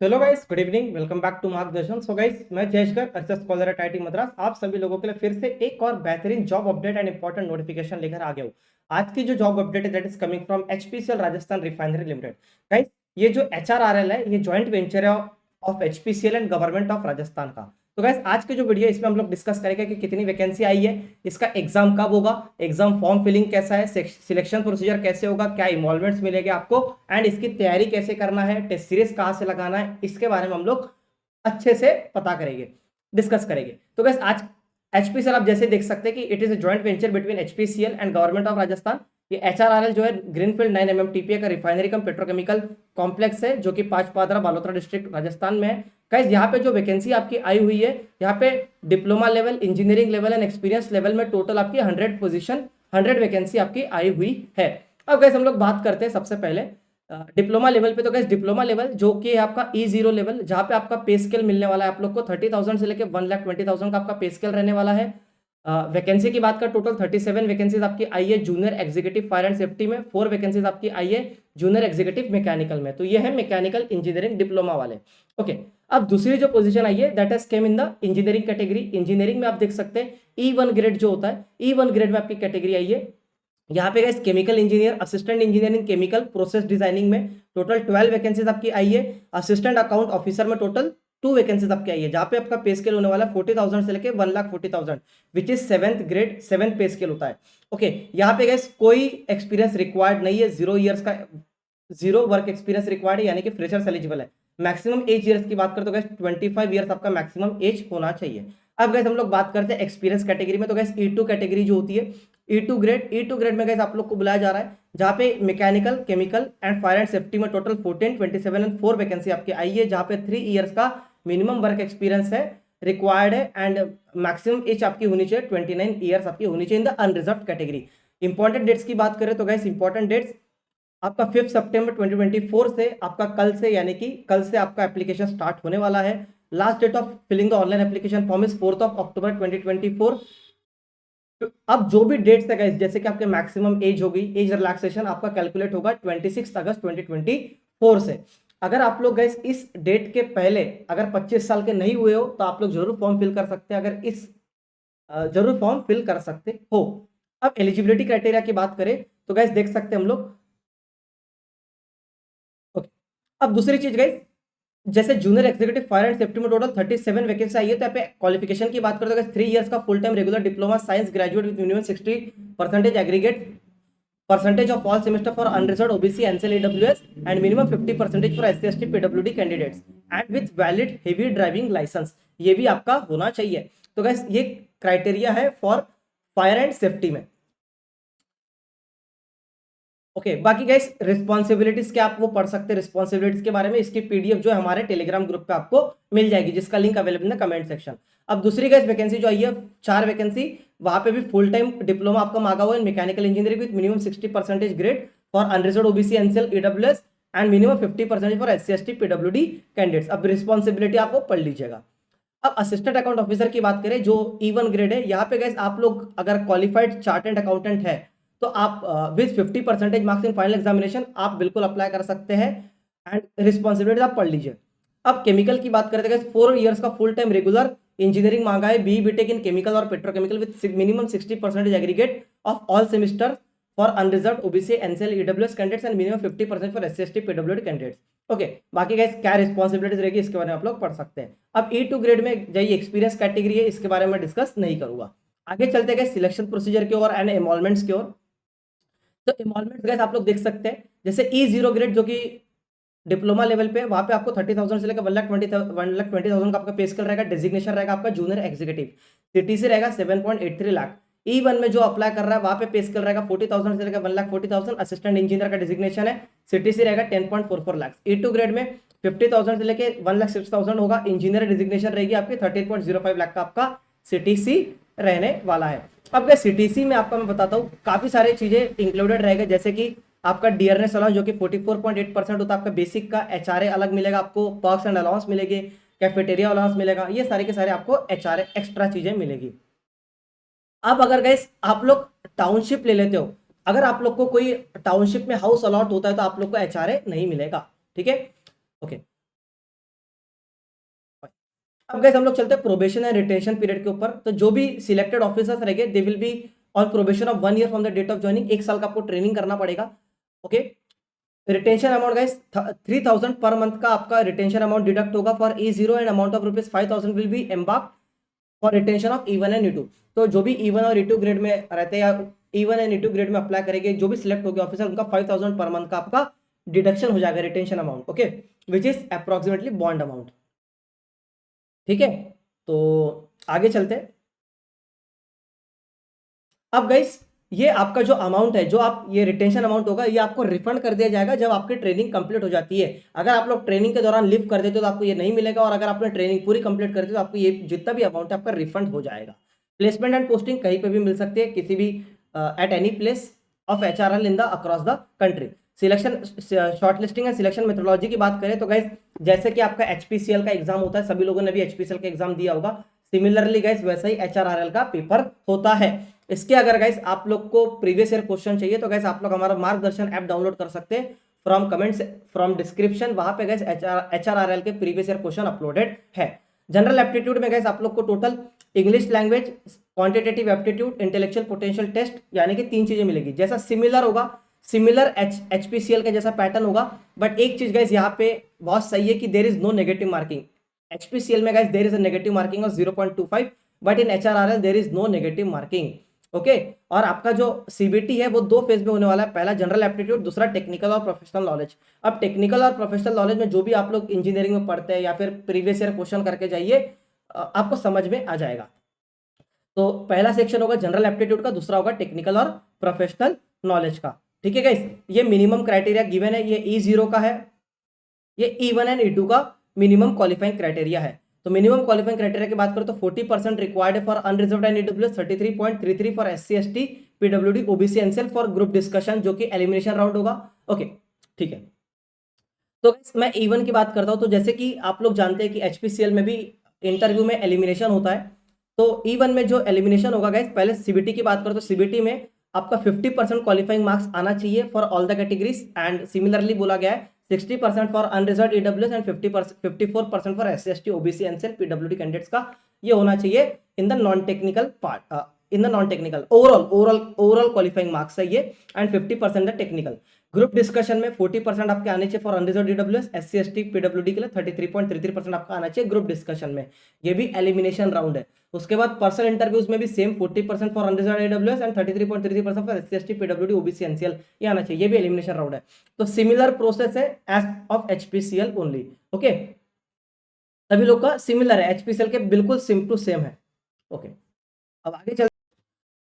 Hello guys, good evening. Welcome back to Margdarshan. So guys, मैं Jayshankar, research scholar at IIT Madras, आप सभी लोगों के लिए फिर से एक और बेहतरीन job update and important notification लेकर आ गया हूँ। आज की जो जॉब अपडेट है that is coming from HPCL Rajasthan refinery limited. Guys, ये जो एचआरआरएल है, ये जॉइंट वेंचर है of HPCL and government of Rajasthan का। तो गाइस, आज की जो वीडियो है इसमें हम लोग डिस्कस करेंगे कि कितनी वैकेंसी आई है, इसका एग्जाम कब होगा, एग्जाम फॉर्म फिलिंग कैसा है, सिलेक्शन प्रोसीजर कैसे होगा, क्या इन्वॉल्वमेंट्स मिलेंगे आपको, एंड इसकी तैयारी कैसे करना है, टेस्ट सीरीज कहाँ से लगाना है, इसके बारे में हम लोग अच्छे से पता करेंगे, डिस्कस करेंगे। तो गाइस, आज एचपीसीएल आप जैसे देख सकते हैं कि it is a joint venture between HPCL and government of Rajasthan. ये एचआरआरएल जो है ग्रीनफील्ड 9 टीपीए का रिफाइनरी कम पेट्रोकेमिकल कॉम्प्लेक्स है जो कि पाचपादरा बालोतरा डिस्ट्रिक्ट राजस्थान में है। गाइस, यहाँ पे जो वैकेंसी आपकी आई हुई है, यहाँ पे diploma level, engineering level and experience level में टोटल आपकी 100 पोजीशन, 100 वैकेंसी आपकी आई हुई है। अब गाइस, हम लोग बात करते हैं सबसे पहले डिप्लोमा लेवल पे। तो गाइस, डिप्लोमा लेवल जो कि आपका E0 लेवल, जहां पे आपका पे स्केल मिलने वाला है आप लोग को 30,000 से लेकर 1,20,000 का आपका पे स्केल रहने वाला है। वैकेंसी की बात कर, टोटल 37 वैकेंसीज आपकी आई है junior executive fire and safety में, 4 वैकेंसीज आपकी आई है जूनियर एग्जीक्यूटिव मैकेनिकल में। तो ये है मैकेनिकल इंजीनियरिंग डिप्लोमा वाले। ओके, अब दूसरी जो पोजीशन आई है that is came in the engineering category. Engineering में आप देख सकते हैं E1 ग्रेड जो होता है, E1 ग्रेड में आपकी कैटेगरी आई है। यहाँ पे guys chemical engineer, assistant engineering chemical process designing में टोटल 12 वैकेंसीज आपकी आई है। असिस्टेंट अकाउंट ऑफिसर में टोटल 2 वैकेंसीज आपकी आई है, जहां पे आपका पे स्केल होने वाला है 40,000 से लेके 1,40,000, विच इज 7th ग्रेड 7 पे स्केल होता है। ओके, यहाँ पे गाइस कोई एक्सपीरियंस रिक्वायर्ड नहीं है, 0 ईयर्स का 0 वर्क एक्सपीरियंस रिक्वायर्ड है, यानी कि फ्रेशर्स एलिजिबल है। मैक्सिमम एज ईयर्स की बात करें तो गाइस 25 ईयर्स आपका मैक्सिमम एज होना चाहिए। अब गाइस हम लोग बात करते हैं एक्सपीरियंस कैटेगरी में। तो गाइस E2 कैटेगरी जो होती है, E2 ग्रेड में गाइस आप लोग को बुलाया जा रहा है, जहां पे mechanical chemical and fire and safety में टोटल 14 27 एंड 4 वैकेंसी आपकी आई है, जहां पे 3 इयर्स का मिनिमम वर्क एक्सपीरियंस है, रिक्वायर्ड है, एंड मैक्सिमम एज आपकी होनी चाहिए 29 ईयर्स आपकी होनी चाहिए in the unreserve category. Important dates की बात करें तो गाइस इंपॉर्टेंट डेट्स आपका 5 सितंबर 2024 से, आपका कल से, यानी कि कल से आपका एप्लीकेशन स्टार्ट होने वाला है। Last date of filling the online application form is 4 October 2024। तो अब जो भी डेट्स है गाइस, जैसे कि आपके मैक्सिमम एज होगी, एज रिलैक्सेशन आपका कैलकुलेट होगा 26 अगस्त 2024 से। अगर आप लोग गाइस इस डेट के पहले अगर 25 साल के नहीं हुए हो तो आप लोग जरूर फॉर्म फिल कर सकते हैं, अगर इस जरूर फॉर्म फिल कर सकते हो। अब एलिजिबिलिटी क्राइटेरिया की बात करें तो गाइस देख सकते हैं हम लोग। ओके, अब दूसरी चीज गाइस, जैसे junior executive fire and safety में टोटल 37 वैकेंसी आई है, तो यहाँ पे क्वालिफिकेशन की बात करते हैं 3 इयर्स का full time regular diploma science graduate with minimum 60% aggregate percentage of all semester for unreserved OBC NCL EWS and minimum 50% for SC ST PWD candidates and with valid heavy driving license, ये भी आपका होना चाहिए। तो guys ये criteria है for fire and safety में। Okay, बाकी गाइस रिस्पॉन्सिबिलिटीज क्या आप वो पढ़ सकते हैं, रिस्पॉन्सिबिलिटीज के बारे में इसकी पीडीएफ जो है हमारे टेलीग्राम ग्रुप पे आपको मिल जाएगी, जिसका link available in the comment section. अब दूसरी गाइस वैकेंसी जो आई है 4 वैकेंसी, वहां पे भी फुल टाइम डिप्लोमा आपका मांगा हुआ है mechanical engineering with minimum 60% grade for unreserved OBC NCL EWS and minimum 50% for SC ST PWD candidates. अब रिस्पॉन्सिबिलिटी आपको पढ़ लीजिएगा। अब असिस्टेंट अकाउंट ऑफिसर की बात करें जो E1 ग्रेड है, यहाँ पे गाइस आप लोग अगर क्वालिफाइड चार्टेड अकाउंटेंट है तो आप with 50% marks in final examination आप बिल्कुल अप्लाई कर सकते हैं, एंड रिस्पॉन्सिबिलिटी आप पढ़ लीजिए। अब केमिकल की बात करते हैं, 4 इयर्स का फुल टाइम रेगुलर इंजीनियरिंग मांगा है, बी बीटेक इन केमिकल और petrochemical with minimum 60% aggregate of all semester for unreserved OBC NCL EWS candidates and minimum 50% for SC ST PWD candidates. Okay, बाकी गाइस क्या रिस्पॉन्सिबिलिटीज रहेगी इसके बारे में आप लोग पढ़ सकते हैं। अब E2 ग्रेड में जो एक्सपीरियंस कैटेगरी है इसके बारे में डिस्कस नहीं करूंगा। आगे चलते गए सिलेक्शन प्रोसीजर की ओर एंड एनरोलमेंट्स की ओर। तो इन्वॉल्वमेंट गैस आप लोग देख सकते हैं, जैसे E0 ग्रेड जो कि डिप्लोमा लेवल पे, वहां पे आपको 30,000 से लेकर 1,20,000 का आपका पे स्केल रहेगा, डेजिग्नेशन रहेगा आपका जूनियर एग्जीक्यूटिव, सीटीसी रहेगा 7.83 लाख। E1 में जो अप्लाई कर रहा है वहां पे पे स्केल रहेगा 40,000 से लेकर 1,40,000, असिस्टेंट इंजीनियर का डेजिग्नेशन है, सीटीसी रहेगा 10.44 लाख। E2 ग्रेड में 50,000 से लेकर 1,06,000 होगा, इंजीनियर डेजिग्नेशन रहेगी आपकी 13.05 लाख का आपका सीटीसी रहने वाला है। अब क्या सीटीसी में आपका मैं बताता हूँ काफी सारी चीजें इंक्लूडेड रहेगा, जैसे कि आपका डियरनेस अलाउंस जो कि 44.8% होता है आपका बेसिक का, एचआरए अलग मिलेगा आपको, पर्क्स एंड अलाउंस मिलेगी, कैफेटेरिया अलाउंस मिलेगा, ये सारे के सारे आपको एचआरए एक्स्ट्रा चीजें मिलेगी। अब अगर गाइस आप लोग टाउनशिप ले लेते हो, अगर आप लोग को कोई टाउनशिप में हाउस अलॉट होता है तो आप लोग को एचआरए नहीं मिलेगा, ठीक है। ओके, अब गाइस हम लोग चलते हैं प्रोबेशन एंड रिटेंशन पीरियड के ऊपर। तो जो भी सिलेक्टेड ऑफिसर्स रहेंगे they will be on probation of 1 year from the date of joining. 1 साल का आपको ट्रेनिंग करना पड़ेगा। Okay, retention amount guys 3000 per month का आपका रिटेंशन अमाउंट डिडक्ट होगा for E0 and amount of ₹5000 will be embark for retention of E1 and E2। तो जो भी E1 और E2 ग्रेड में रहते हैं या E1 एंड E2 ग्रेड में अप्लाई करेंगे, जो भी सिलेक्ट हो गया ऑफिसर, उनका 5000 पर मंथ का आपका डिडक्शन हो जाएगा retention amount. Okay, which is approximately bond amount. ठीक है, तो आगे चलते हैं। अब गाइस ये आपका जो अमाउंट है, जो आप ये रिटेंशन अमाउंट होगा, ये आपको रिफंड कर दिया जाएगा जब आपकी ट्रेनिंग कंप्लीट हो जाती है। अगर आप लोग ट्रेनिंग के दौरान लिव कर देते हो तो आपको ये नहीं मिलेगा, और अगर आपने ट्रेनिंग पूरी कंप्लीट कर दी तो आपको ये जितना भी अमाउंट है आपका रिफंड हो जाएगा। प्लेसमेंट एंड पोस्टिंग कहीं पे भी मिल सकती है, किसी भी at any place of HRL in the across the country. Selection, shortlisting and selection methodology की बात करें तो गाइस जैसे कि आपका HPCL का एग्जाम होता है, सभी लोगों ने भी HPCL का एग्जाम दिया होगा, सिमिलरली गाइस वैसा ही HRRL का पेपर होता है। इसके अगर गाइस आप लोग को प्रीवियस ईयर क्वेश्चन चाहिए तो गाइस आप लोग हमारा मार्गदर्शन ऐप डाउनलोड कर सकते हैं फ्रॉम कमेंट्स, फ्रॉम डिस्क्रिप्शन। वहां पे गाइस HRRL के प्रीवियस ईयर क्वेश्चन अपलोडेड है। जनरल एप्टीट्यूड में गाइस आप लोग को total English language, quantitative aptitude, intellectual potential test, यानी कि 3 चीजें मिलेगी। जैसा सिमिलर होगा, सिमिलर HPCL का जैसा पैटर्न होगा, बट एक चीज गाइस यहाँ पे बहुत सही है कि there is no negative marking. HPCL में guys there is a negative marking of 0.25, but in HRRL there is no negative marking. Okay, और आपका जो CBT है वो 2 फेज में होने वाला है, पहला जनरल एप्टीट्यूड, दूसरा टेक्निकल और प्रोफेशनल नॉलेज। अब टेक्निकल और प्रोफेशनल नॉलेज में जो भी आप लोग इंजीनियरिंग में पढ़ते हैं या फिर प्रीवियस ईयर क्वेश्चन करके जाइए, आपको समझ में आ जाएगा। तो पहला सेक्शन होगा जनरल एप्टीट्यूड का, दूसरा होगा टेक्निकल और प्रोफेशनल नॉलेज का। ठीक है गाइस, ये मिनिमम क्राइटेरिया गिवन है, ये E0 का है, ये E1 एंड E2 का मिनिमम क्वालिफाइंग क्राइटेरिया है। तो मिनिमम क्वालिफाइंग क्राइटेरिया की बात करें तो 40% रिक्वायर्ड है for unreserved and EWS, 33.33 for SC ST PWD OBC NCL for group discussion, जो कि एलिमिनेशन राउंड होगा। ओके, ठीक है। तो मैं E1 की बात करता हूं। तो जैसे कि आप लोग जानते हैं कि HPCL में भी इंटरव्यू में एलिमिनेशन होता है। तो E1 में जो एलिमिनेशन होगा गाइस, पहले CBT की बात करो तो CBT में आपका 50% क्वालिफाइंग मार्क्स आना चाहिए for all the categories, and similarly बोला गया है 60% for unreserved EWS and 54% for SC ST OBC NCL PWD candidates का ये होना चाहिए in the non technical part, in the non technical overall qualifying marks है ये, and 50% the technical. Group discussion में 40% आपके आने चाहिए for unreserved EWS, SC ST PWD के लिए 33.33% आपका आना चाहिए ग्रुप डिस्कशन में। ये भी एलिमिनेशन राउंड है। उसके बाद पर्सनल इंटरव्यूज में भी same 40% for unreserved EWS and 33.33% for SC ST PWD OBC NCL, ये आना चाहिए। ये भी एलिमिनेशन राउंड है। तो सिमिलर प्रोसेस है as of HPCL only. Okay, सभी लोग का सिमिलर है, HPCL के बिल्कुल सेम टू सेम है। ओके, अब आगे चल।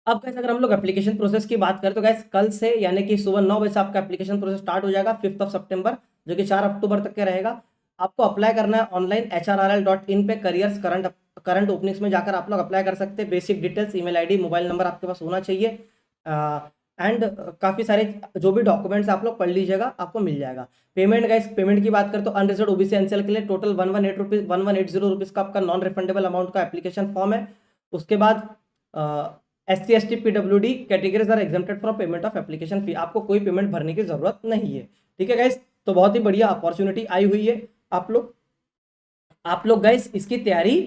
अब गाइस अगर हम लोग एप्लीकेशन प्रोसेस की बात करें तो गाइस कल से यानी कि सुबह 9 बजे से आपका एप्लीकेशन प्रोसेस स्टार्ट हो जाएगा 5 सितंबर, जो कि 4 अक्टूबर तक के रहेगा। आपको अप्लाई करना है ऑनलाइन HRRL.in पे, करियर्स करंट ओपनिंग्स में जाकर आप लोग अप्लाई कर सकते हैं। Basic details, email ID, mobile number आपके पास होना चाहिए, एंड काफ़ी सारे जो भी डॉक्यूमेंट्स आप लोग पढ़ लीजिएगा, आपको मिल जाएगा। पेमेंट गाइस, पेमेंट की बात करें तो अनरिजर्व्ड OBC एनसीएल के लिए टोटल 1180 रुपीज़ का आपका नॉन रिफंडेबल अमाउंट का एप्लीकेशन फॉर्म है। उसके बाद SC ST PWD categories are exempted from payment of application fee, आपको कोई पेमेंट भरने की जरूरत नहीं है। ठीक है गाइस, तो बहुत ही बढ़िया अपॉर्चुनिटी आई हुई है। आप लोग गाइस इसकी तैयारी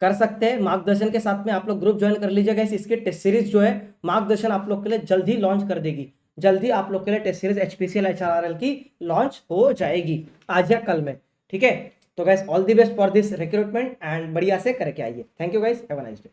कर सकते हैं मार्गदर्शन के साथ में। आप लोग ग्रुप ज्वाइन कर लीजिए गाइस। इसकी टेस्ट सीरीज जो है मार्गदर्शन आप लोग के लिए जल्द ही लॉन्च कर देगी। जल्दी आप लोग के लिए टेस्ट सीरीज HPCL HRRL की लॉन्च हो जाएगी आज या कल में। ठीक है, तो guys all the best for this recruitment, and बढ़िया से करके आइए। Thank you guys, have a nice day.